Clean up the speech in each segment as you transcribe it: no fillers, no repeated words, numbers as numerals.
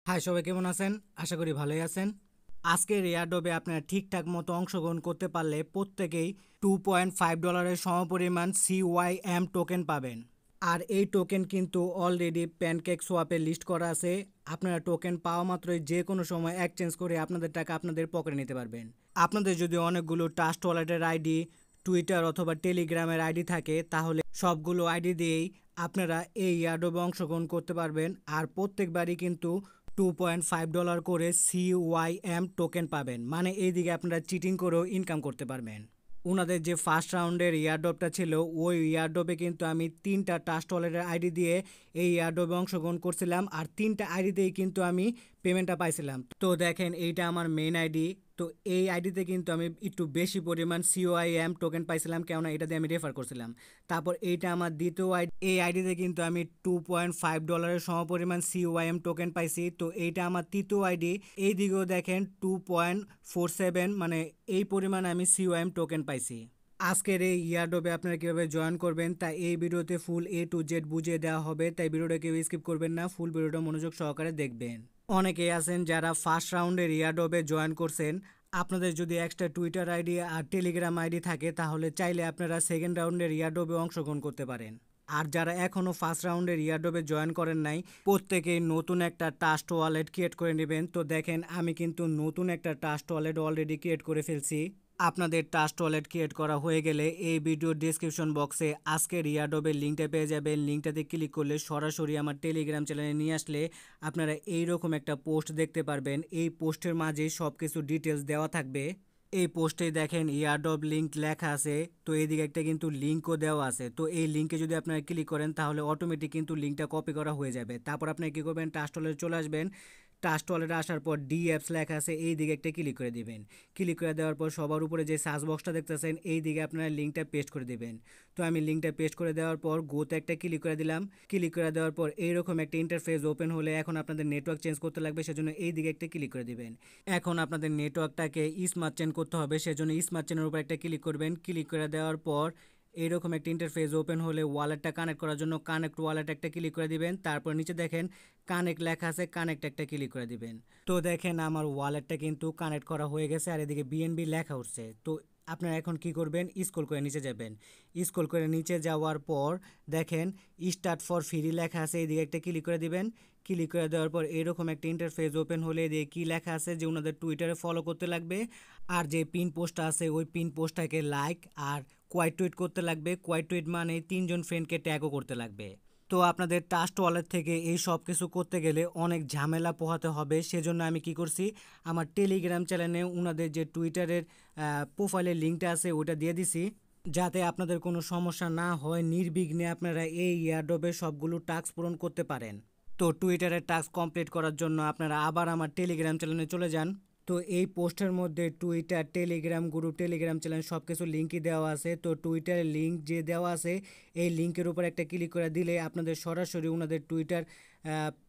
High, সবাই কেমন আছেন? আশা করি ভালোই আছেন। আজকের এয়ারড্রপে আপনারা ঠিকঠাক মতো অংশগ্রহণ করতে পারলে প্রত্যেকেই $2.5 সমপরিমাণ CYM টোকেন পাবেন। আর এই টোকেন কিন্তু অলরেডি প্যানকেক সোয়াপে লিস্ট করা আছে। আপনারা টোকেন পাওয়া মাত্রই যে কোনো সময় এক্সচেঞ্জ করে আপনাদের টাকা আপনাদের পকেটে নিতে পারবেন। আপনাদের যদি অনেকগুলো ট্রাস্ট ওয়ালেটের আইডি, টুইটার অথবা টেলিগ্রামের আইডি থাকে তাহলে সবগুলো আইডি দিয়েই আপনারা এই এয়ারড্রপে অংশগ্রহণ করতে পারবেন। আর প্রত্যেকবারই কিন্তু $2.5 করে CYM টোকেন পাবেন, মানে এইদিকে আপনারা চিটিং করেও ইনকাম করতে পারবেন। ওনাদের যে ফার্স্ট রাউন্ডের ইয়ারড্রপটা ছিল ওই ইয়ারড্রপে কিন্তু আমি 3টা ট্রাস্ট ওয়ালেটের আইডি দিয়ে এই ইয়ারড্রপে অংশগ্রহণ করছিলাম, আর 3টা আইডিতেই কিন্তু আমি পেমেন্টটা পাইছিলাম। তো দেখেন এইটা আমার মেইন আইডি। তো এই আইডিতে কিন্তু আমি একটু বেশি পরিমাণ CYM টোকেন পাইছিলাম, কেননা এটা দিয়ে আমি রেফার করছিলাম। তারপর এইটা আমার দ্বিতীয় আইডি, এই আইডিতে কিন্তু আমি $2.5 সমপরিমাণ CYM টোকেন পাইছি। তো এইটা আমার তৃতীয় আইডি, এই দিকেও দেখেন 2.47, মানে এই পরিমাণ আমি CYM টোকেন পাইছি। আজকের এই ইয়ারড্রপে আপনারা কীভাবে জয়েন করবেন তা এই ভিডিওতে ফুল A to Z বুঝিয়ে দেওয়া হবে, তাই ভিডিওটা কেউ স্কিপ করবেন না, ফুল ভিডিওটা মনোযোগ সহকারে দেখবেন। অনেকেই আছেন যারা ফার্স্ট রাউন্ডের ইয়ারড্রপে জয়েন করছেন। আপনাদের যদি এক্সট্রা টুইটার আইডি আর টেলিগ্রাম আইডি থাকে তাহলে চাইলে আপনারা সেকেন্ড রাউন্ডের ইয়ারড্রপে অংশগ্রহণ করতে পারেন। আর যারা এখনও ফার্স্ট রাউন্ডের ইয়ারড্রপে জয়েন করেন নাই, প্রত্যেকেই নতুন একটা ট্রাস্ট ওয়ালেট ক্রিয়েট করে নেবেন। তো দেখেন আমি কিন্তু নতুন একটা ট্রাস্ট ওয়ালেট অলরেডি ক্রিয়েট করে ফেলছি। আপনাদের ট্রাস্ট ওয়ালেট ক্রিয়েট করা হয়ে গেলে এই ভিডিওর ডেসক্রিপশন বক্সে আজকের ইয়ারড্রপের লিঙ্কটা পেয়ে যাবেন। লিঙ্কটাতে ক্লিক করলে সরাসরি আমার টেলিগ্রাম চ্যানেলে নিয়ে আসলে আপনারা এইরকম একটা পোস্ট দেখতে পারবেন। এই পোস্টের মাঝে সব কিছু ডিটেলস দেওয়া থাকবে। এই পোস্টে দেখেন ইয়ারড্রপ লিঙ্ক লেখা আছে, তো এইদিকে একটা কিন্তু লিঙ্কও দেওয়া আছে। তো এই লিঙ্কে যদি আপনারা ক্লিক করেন তাহলে অটোমেটিক কিন্তু লিঙ্কটা কপি করা হয়ে যাবে। তারপর আপনি কী করবেন, ট্রাস্ট ওয়ালেটে চলে আসবেন। ট্রাস্ট ওয়ালেটে আসার পর ডি অ্যাপস লেখা আছে, এই দিকে একটা ক্লিক করে দিবেন। ক্লিক করে দেওয়ার পর সবার উপরে যে সার্চ বক্সটা দেখতেছেন এই দিকে আপনারা লিঙ্কটা পেস্ট করে দিবেন। তো আমি লিঙ্কটা পেস্ট করে দেওয়ার পর গোতে একটা ক্লিক করে দিলাম। ক্লিক করে দেওয়ার পর এইরকম একটা ইন্টারফেস ওপেন হলে এখন আপনাদের নেটওয়ার্ক চেঞ্জ করতে লাগবে, সেজন্য এই দিকে একটা ক্লিক করে দিবেন। এখন আপনাদের নেটওয়ার্কটাকে স্মার্ট চেঞ্জ করতে হবে, সেজন্য স্মার্ট চেনের উপর একটা ক্লিক করবেন। ক্লিক করে দেওয়ার পর এইরকম একটা ইন্টারফেস ওপেন হলে ওয়ালেটটা কানেক্ট করার জন্য কানেক্ট ওয়ালেট একটা ক্লিক করে দিবেন। তারপর নিচে দেখেন কানেক্ট লেখা আছে, কানেক্ট একটা ক্লিক করে দিবেন। তো দেখেন আমার ওয়ালেটটা কিন্তু কানেক্ট করা হয়ে গেছে, আর এদিকে BNB লেখা উঠছে। তো আপনারা এখন কি করবেন, স্ক্রল করে নিচে যাবেন। স্ক্রল করে নিচে যাওয়ার পর দেখেন স্টার্ট ফর ফ্রি লেখা আছে, এইদিকে একটা ক্লিক করে দিবেন। ক্লিক করে দেওয়ার পর এরকম একটা ইন্টারফেস ওপেন হলে দিয়ে কী লেখা আছে যে ওনাদের টুইটারে ফলো করতে লাগবে, আর যে পিন পোস্টটা আছে ওই পিন পোস্টটাকে লাইক আর কোয়াইট টুইট করতে লাগবে। কোয়াইট টুইট মানে 3জন ফ্রেন্ডকে ট্যাগও করতে লাগবে। তো আপনাদের ট্রাস্ট ওয়ালেট থেকে এই সব কিছু করতে গেলে অনেক ঝামেলা পোহাতে হবে, সেজন্য আমি কি করছি, আমার টেলিগ্রাম চ্যানেলে ওনাদের যে টুইটারের প্রোফাইলের লিঙ্কটা আছে ওটা দিয়ে দিছি, যাতে আপনাদের কোনো সমস্যা না হয়, নির্বিঘ্নে আপনারা এই এয়ারড্রপে সবগুলো টাস্ক পূরণ করতে পারেন। তো টুইটারের টাস্ক কমপ্লিট করার জন্য আপনারা আবার আমার টেলিগ্রাম চ্যানেলে চলে যান। তো এই পোস্টের মধ্যে Twitter, Telegram group, Telegram channel সব কিছু লিঙ্কই দেওয়া আছে। তো টুইটারের লিঙ্ক যে দেওয়া আছে এই লিঙ্কের উপর একটা ক্লিক করে দিলে আপনাদের সরাসরি ওনাদের টুইটার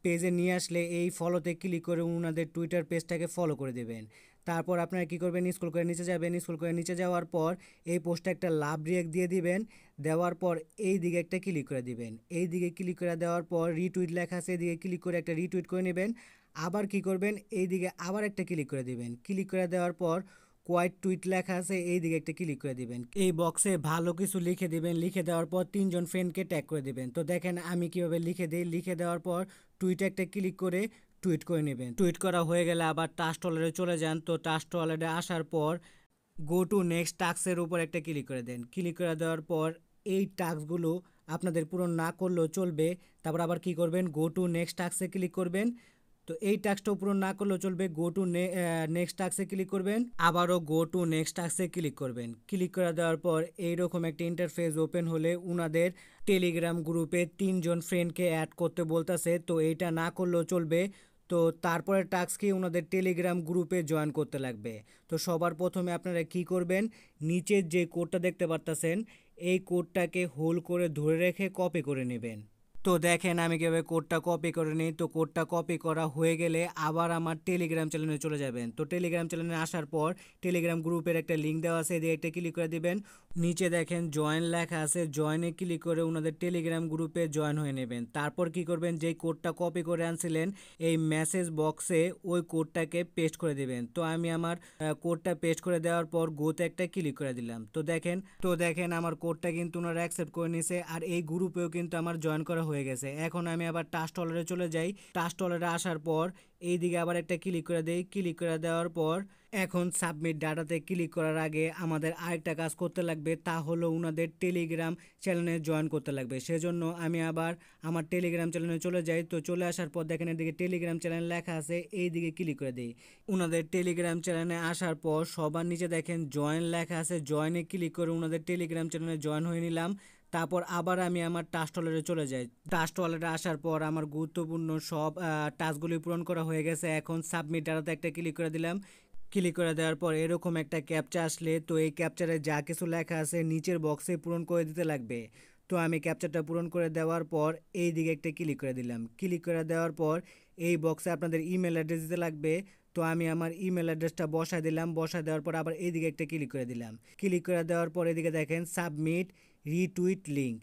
পেজে নিয়ে আসলে এই ফলোতে ক্লিক করে ওনাদের টুইটার পেজটাকে ফলো করে দেবেন। তারপর আপনারা কী করবেন, স্ক্রল করে নিচে যাবেন। স্ক্রল করে নিচে যাওয়ার পর এই পোস্টে একটা লাভ রিঅ্যাক্ট দিয়ে দিবেন। দেওয়ার পর এই দিকে একটা ক্লিক করে দিবেন। এই দিকে ক্লিক করে দেওয়ার পর রিটুইট লেখা আছে, এদিকে ক্লিক করে একটা রিটুইট করে নেবেন। আবার কি করবেন, এই দিকে আবার একটা ক্লিক করে দিবেন। ক্লিক করে দেওয়ার পর কোয়াইট টুইট লেখা আছে, এই দিকে একটা ক্লিক করে দিবেন। এই বক্সে ভালো কিছু লিখে দিবেন। লিখে দেওয়ার পর 3জন ফ্রেন্ডকে ট্যাগ করে দিবেন। তো দেখেন আমি কীভাবে লিখে দিই। লিখে দেওয়ার পর টুইটে একটা ক্লিক করে টুইট করে নেবেন। টুইট করা হয়ে গেলে আবার ট্রাস্ট ওয়ালেটে চলে যান। তো ট্রাস্ট ওয়ালেটে আসার পর গো টু নেক্সট টাস্কের উপর একটা ক্লিক করে দেন। ক্লিক করে দেওয়ার পর এই টাস্কগুলো আপনাদের পূরণ না করলেও চলবে। তারপর আবার কি করবেন, গো টু নেক্সট টাস্কে ক্লিক করবেন। তো এই টাস্কটাও পূরণ না করলেও চলবে, গো টু নেক্সট টাস্কে ক্লিক করবেন। আবারও গো টু নেক্সট টাস্কে ক্লিক করবেন। ক্লিক করে দেওয়ার পর এইরকম একটা ইন্টারফেস ওপেন হলে ওনাদের টেলিগ্রাম গ্রুপে 3জন ফ্রেন্ডকে অ্যাড করতে বলতেছে। তো এইটা না করলেও চলবে। তো তারপরে টাস্ককে ওনাদের টেলিগ্রাম গ্রুপে জয়েন করতে লাগবে। তো সবার প্রথমে আপনারা কি করবেন, নিচের যে কোডটা দেখতে পারতেছেন এই কোডটাকে হোল্ড করে ধরে রেখে কপি করে নেবেন। তো দেখেন আমি কিভাবে কোডটা কপি করে নিই। তো কোডটা কপি করা হয়ে গেলে আবার আমার টেলিগ্রাম চ্যানেলে চলে যাবেন। তো টেলিগ্রাম চ্যানেলে আসার পর টেলিগ্রাম গ্রুপের একটা লিঙ্ক দেওয়া আছে, দিয়ে একটা ক্লিক করে দিবেন। নিচে দেখেন জয়েন লেখা আছে, জয়েনে ক্লিক করে ওনাদের টেলিগ্রাম গ্রুপে জয়েন হয়ে নেবেন। তারপর কি করবেন, যেই কোডটা কপি করে আনছিলেন এই মেসেজ বক্সে ওই কোডটাকে পেস্ট করে দিবেন। তো আমি আমার কোডটা পেস্ট করে দেওয়ার পর গোতে একটা ক্লিক করে দিলাম। তো দেখেন আমার কোডটা কিন্তু ওনারা অ্যাকসেপ্ট করে নিছে, আর এই গ্রুপেও কিন্তু আমার জয়েন করা হয়ে গেছে। এখন আমি আবার টাস্ক টলারে চলে যাই। টাস্ক টলারে আসার পর এইদিকে আবার একটা ক্লিক করে দেই। ক্লিক করে দেওয়ার পর এখন সাবমিট ডাটাতে ক্লিক করার আগে আমাদের আরেকটা কাজ করতে লাগবে, তা হলো ওনাদের টেলিগ্রাম চ্যানেলে জয়েন করতে লাগবে। সেজন্য আমি আবার আমার টেলিগ্রাম চ্যানেলে চলে যাই। তো চলে আসার পর দেখেন এদিকে টেলিগ্রাম চ্যানেল লেখা আছে, এই দিকে ক্লিক করে দিই। ওনাদের টেলিগ্রাম চ্যানেলে আসার পর সবার নিচে দেখেন জয়েন লেখা আছে, জয়েনে ক্লিক করে ওনাদের টেলিগ্রাম চ্যানেলে জয়েন হয়ে নিলাম। তারপর আবার আমি আমার টাস্ক ওয়ালেটে চলে যাই। টাস্ক ওয়ালেটে আসার পর আমার গুরুত্বপূর্ণ সব টাস্কগুলি পূরণ করা হয়ে গেছে। এখন সাবমিট ডাটাতে একটা ক্লিক করে দিলাম। ক্লিক করে দেওয়ার পর এরকম একটা ক্যাপচা আসলে, তো এই ক্যাপচারে যা কিছু লেখা আছে নিচের বক্সে পূরণ করে দিতে লাগবে। তো আমি ক্যাপচারটা পূরণ করে দেওয়ার পর এই দিকে একটা ক্লিক করে দিলাম। ক্লিক করে দেওয়ার পর এই বক্সে আপনাদের ইমেল অ্যাড্রেস দিতে লাগবে। তো আমি আমার ইমেল অ্যাড্রেসটা বসায় দিলাম। বসায় দেওয়ার পর আবার এইদিকে একটা ক্লিক করে দিলাম। ক্লিক করে দেওয়ার পর এদিকে দেখেন সাবমিট রিটুইট লিঙ্ক।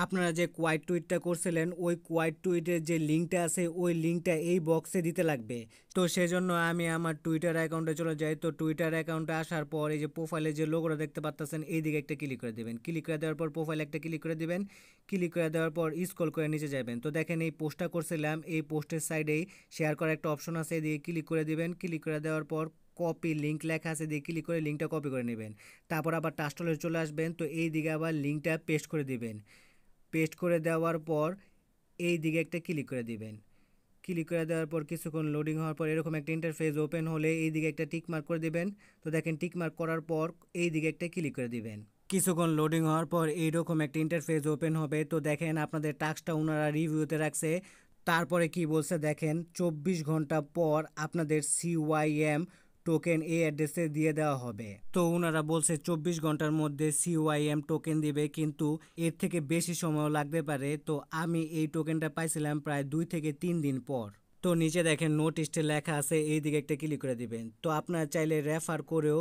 আপনারা যে কোয়াইট টুইটটা করছিলেন ওই কোয়াইট টুইটের যে লিঙ্কটা আছে ওই লিঙ্কটা এই বক্সে দিতে লাগবে। তো সেজন্য আমি আমার টুইটার অ্যাকাউন্টে চলে যাই। তো টুইটার অ্যাকাউন্টে আসার পর এই যে প্রোফাইলে যে লোগোটা দেখতে পাচ্ছেন এই দিকে একটা ক্লিক করে দেবেন। ক্লিক করে দেওয়ার পর প্রোফাইলে একটা ক্লিক করে দিবেন। ক্লিক করে দেওয়ার পর স্ক্রল করে নিচে যাবেন। তো দেখেন এই পোস্টটা করছিলাম, এই পোস্টের সাইডেই শেয়ার করার একটা অপশন আছে, এদিকে ক্লিক করে দিবেন। ক্লিক করে দেওয়ার পর কপি লিঙ্ক লেখা আছে, দিয়ে ক্লিক করে লিঙ্কটা কপি করে নেবেন। তারপর আবার টাস্টলে চলে আসবেন। তো এই দিকে আবার লিঙ্কটা পেস্ট করে দিবেন। পেস্ট করে দেওয়ার পর এই দিকে একটা ক্লিক করে দিবেন। ক্লিক করে দেওয়ার পর কিছুক্ষণ লোডিং হওয়ার পর এরকম একটা ইন্টারফেস ওপেন হলে এই দিকে একটা টিক মার্ক করে দিবেন। তো দেখেন টিক মার্ক করার পর এই দিকে একটা ক্লিক করে দিবেন। কিছুক্ষণ লোডিং হওয়ার পর এইরকম একটা ইন্টারফেস ওপেন হবে। তো দেখেন আপনাদের টাস্কটা ওনারা রিভিউতে রাখছে। তারপরে কি বলছে দেখেন, 24 ঘন্টা পর আপনাদের CYM টোকেন এই অ্যাড্রেসে দিয়ে দেওয়া হবে। তো ওনারা বলছে 24 ঘন্টার মধ্যে CYM টোকেন দিবে, কিন্তু এর থেকে বেশি সময় লাগতে পারে। তো আমি এই টোকেনটা পাইছিলাম প্রায় 2 থেকে 3 দিন পর। তো নিচে দেখেন নোটিশে লেখা আছে, এই দিকে একটা ক্লিক করে দিবেন। তো আপনারা চাইলে রেফার করেও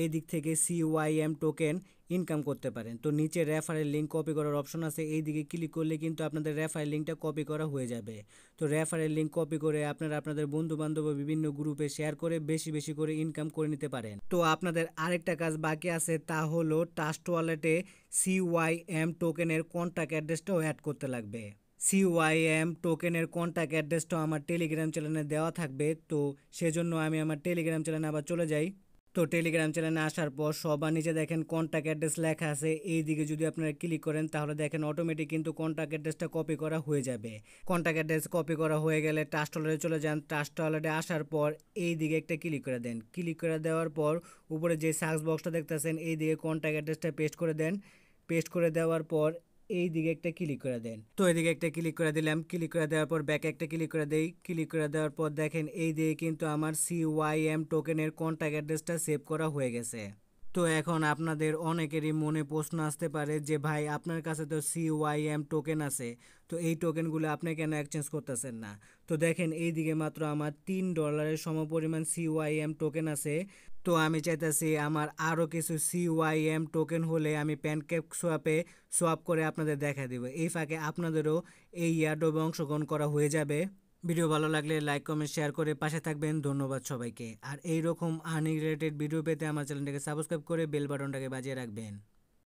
এই দিক থেকে CYM টোকেন ইনকাম করতে পারেন। তো নিচে রেফারের লিঙ্ক কপি করার অপশন আছে, এই দিকে ক্লিক করলে কিন্তু আপনাদের রেফারের লিঙ্কটা কপি করা হয়ে যাবে। তো রেফারের লিঙ্ক কপি করে আপনারা আপনাদের বন্ধু বান্ধব বিভিন্ন গ্রুপে শেয়ার করে বেশি বেশি করে ইনকাম করে নিতে পারেন। তো আপনাদের আরেকটা কাজ বাকি আছে, তা হলো ট্রাস্ট ওয়ালেটে CYM টোকেনের কন্ট্যাক্ট অ্যাড্রেসটাও অ্যাড করতে লাগবে। CYM টোকেনের কন্ট্যাক্ট অ্যাড্রেসটাও আমার টেলিগ্রাম চ্যানেলে দেওয়া থাকবে। তো সেজন্য আমি আমার টেলিগ্রাম চ্যানেলে আবার চলে যাই। তো টেলিগ্রাম চ্যানেলে আসার পর সবার নিচে দেখেন কন্ট্যাক্ট অ্যাড্রেস লেখা আছে, এই দিকে যদি আপনারা ক্লিক করেন তাহলে দেখেন অটোমেটিক কিন্তু কন্ট্যাক্ট অ্যাড্রেসটা কপি করা হয়ে যাবে। কন্ট্যাক্ট অ্যাড্রেস কপি করা হয়ে গেলে ট্রাস্ট ওয়ালেটে চলে যান। ট্রাস্ট ওয়ালেটে আসার পর এই দিকে একটা ক্লিক করে দেন। ক্লিক করে দেওয়ার পর উপরে যে সার্চ বক্সটা দেখতেছেন এই দিকে কন্ট্যাক্ট অ্যাড্রেসটা পেস্ট করে দেন। পেস্ট করে দেওয়ার পর এই দিকে একটা ক্লিক করে দেন। তো এদিকে একটা ক্লিক করে দিলাম। ক্লিক করে দেওয়ার পর ব্যাকে একটা ক্লিক করে দেই। ক্লিক করে দেওয়ার পর দেখেন এই দিকে কিন্তু আমার CYM টোকেনের কন্ট্যাক্ট অ্যাড্রেসটা সেভ করা হয়ে গেছে। তো এখন আপনাদের অনেকেরই মনে প্রশ্ন আসতে পারে যে ভাই আপনার কাছে তো CYM টোকেন আছে, তো এই টোকেনগুলো আপনি কেন এক্সচেঞ্জ করতেছেন না? তো দেখেন এই দিকে মাত্র আমার $3 সমপরিমাণ CYM টোকেন আছে। তো আমি চাইতেছি আমার আরও কিছু CYM টোকেন হলে আমি প্যানকেক সোয়াপে সোয়াপ করে আপনাদের দেখা দেব। এই ফাঁকে আপনাদেরও এই এয়ারড্রপে অংশগ্রহণ করা হয়ে যাবে। ভিডিও ভালো লাগলে লাইক কমেন্ট শেয়ার করে পাশে থাকবেন। ধন্যবাদ সবাইকে। আর এইরকম আর্নিং রিলেটেড ভিডিও পেতে আমার চ্যানেলটাকে সাবস্ক্রাইব করে বেল বাটনটাকে বাজিয়ে রাখবেন।